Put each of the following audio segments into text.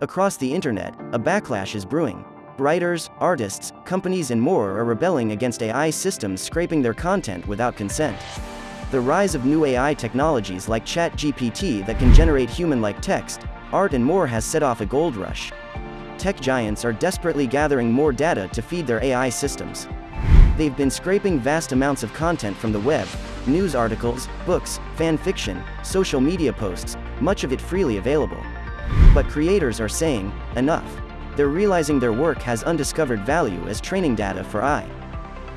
Across the internet, a backlash is brewing. Writers, artists, companies and more are rebelling against AI systems scraping their content without consent. The rise of new AI technologies like ChatGPT that can generate human-like text, art and more has set off a gold rush. Tech giants are desperately gathering more data to feed their AI systems. They've been scraping vast amounts of content from the web, news articles, books, fan fiction, social media posts, much of it freely available. But creators are saying, enough. They're realizing their work has undiscovered value as training data for AI.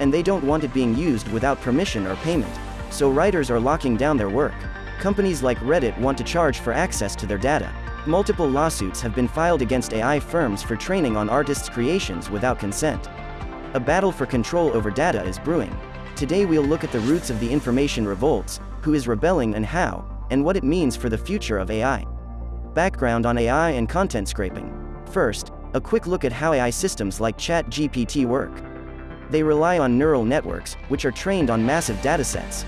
And they don't want it being used without permission or payment. So writers are locking down their work. Companies like Reddit want to charge for access to their data. Multiple lawsuits have been filed against AI firms for training on artists' creations without consent. A battle for control over data is brewing. Today we'll look at the roots of the information revolts, who is rebelling and how, and what it means for the future of AI. Background on AI and content scraping. First, a quick look at how AI systems like ChatGPT work. They rely on neural networks, which are trained on massive datasets.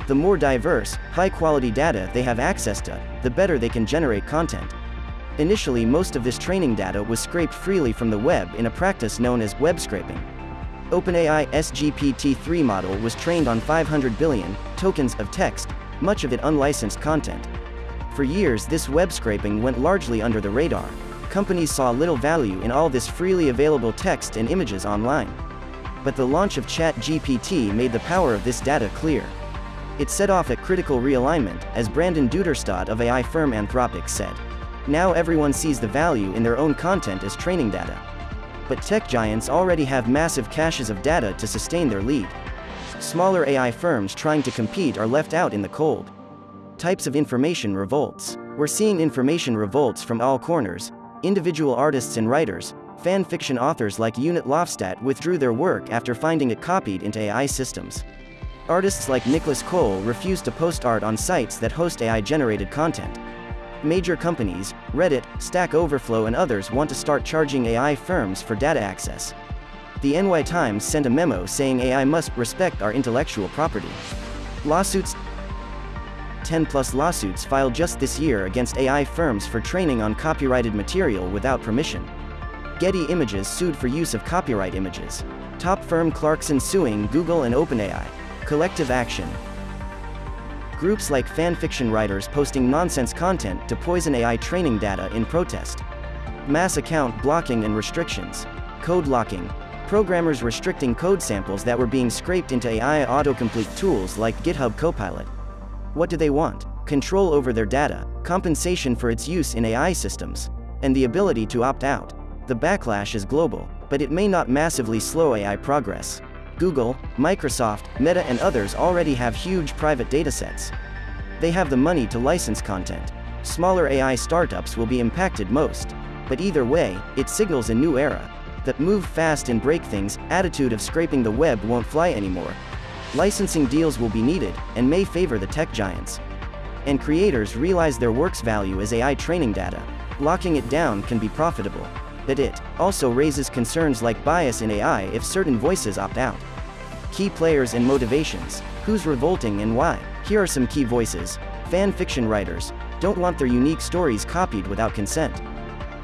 The more diverse, high-quality data they have access to, the better they can generate content. Initially, most of this training data was scraped freely from the web in a practice known as web scraping. OpenAI's GPT-3 model was trained on 500 billion tokens of text, much of it unlicensed content. For years, this web scraping went largely under the radar. Companies saw little value in all this freely available text and images online. But the launch of ChatGPT made the power of this data clear. It set off a critical realignment, as Brandon Duderstadt of AI firm Anthropic said. Now everyone sees the value in their own content as training data. But tech giants already have massive caches of data to sustain their lead. Smaller AI firms trying to compete are left out in the cold. Types of information revolts. We're seeing information revolts from all corners. Individual artists and writers, fan fiction authors like Unit Lofstadt withdrew their work after finding it copied into AI systems. Artists like Nicholas Cole refused to post art on sites that host AI-generated content. Major companies, Reddit, Stack Overflow and others want to start charging AI firms for data access. The NY Times sent a memo saying AI must respect our intellectual property. Lawsuits. 10+ lawsuits filed just this year against AI firms for training on copyrighted material without permission. Getty Images sued for use of copyright images. Top firm Clarkson suing Google and OpenAI. Collective action. Groups like fanfiction writers posting nonsense content to poison AI training data in protest. Mass account blocking and restrictions. Code locking. Programmers restricting code samples that were being scraped into AI autocomplete tools like GitHub Copilot. What do they want? Control over their data, compensation for its use in AI systems, and the ability to opt out. The backlash is global, but it may not massively slow AI progress. Google, Microsoft, Meta and others already have huge private datasets. They have the money to license content. Smaller AI startups will be impacted most. But either way, it signals a new era. That move fast and break things attitude of scraping the web won't fly anymore. Licensing deals will be needed, and may favor the tech giants. And creators realize their work's value as AI training data. Locking it down can be profitable. But it also raises concerns like bias in AI if certain voices opt out. Key players and motivations. Who's revolting and why? Here are some key voices. Fan fiction writers don't want their unique stories copied without consent.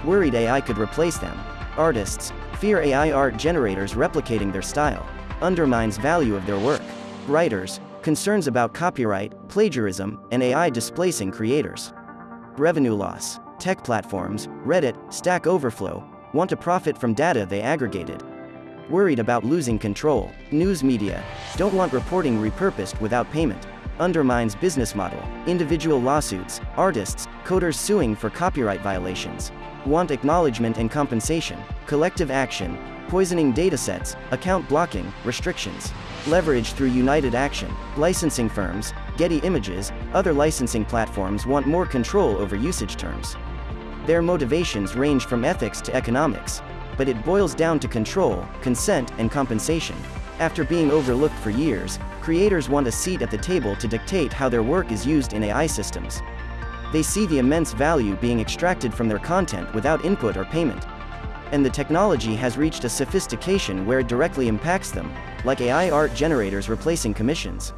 Worried AI could replace them. Artists fear AI art generators replicating their style. Undermines value of their work. Writers, concerns about copyright, plagiarism, and AI displacing creators. Revenue loss. Tech platforms, Reddit, Stack Overflow, want to profit from data they aggregated. Worried about losing control. News media don't want reporting repurposed without payment. Undermines business model. Individual lawsuits, artists, coders suing for copyright violations. Want acknowledgement and compensation. Collective action. Poisoning datasets, account blocking, restrictions. Leverage through united action. Licensing firms, Getty Images, other licensing platforms want more control over usage terms. Their motivations range from ethics to economics. But it boils down to control, consent, and compensation. After being overlooked for years, creators want a seat at the table to dictate how their work is used in AI systems. They see the immense value being extracted from their content without input or payment. And the technology has reached a sophistication where it directly impacts them, like AI art generators replacing commissions.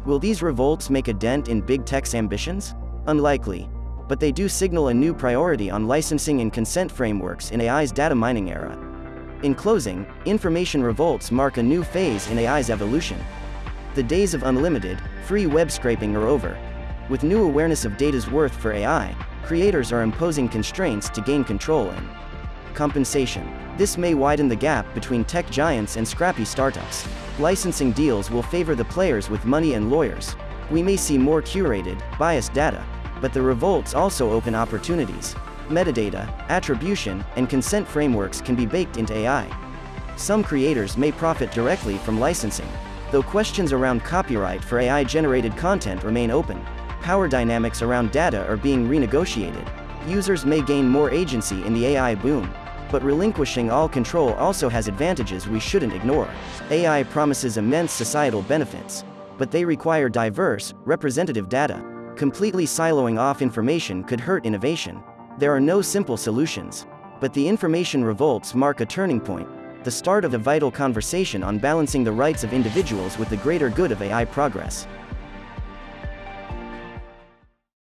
Will these revolts make a dent in big tech's ambitions? Unlikely. But they do signal a new priority on licensing and consent frameworks in AI's data mining era. In closing, information revolts mark a new phase in AI's evolution. The days of unlimited, free web scraping are over. With new awareness of data's worth for AI, creators are imposing constraints to gain control and compensation. This may widen the gap between tech giants and scrappy startups. Licensing deals will favor the players with money and lawyers. We may see more curated, biased data, but the revolts also open opportunities. Metadata, attribution, and consent frameworks can be baked into AI. Some creators may profit directly from licensing, though questions around copyright for AI-generated content remain open. Power dynamics around data are being renegotiated. Users may gain more agency in the AI boom, but relinquishing all control also has advantages we shouldn't ignore. AI promises immense societal benefits, but they require diverse, representative data. Completely siloing off information could hurt innovation. There are no simple solutions. But the information revolts mark a turning point, the start of a vital conversation on balancing the rights of individuals with the greater good of AI progress.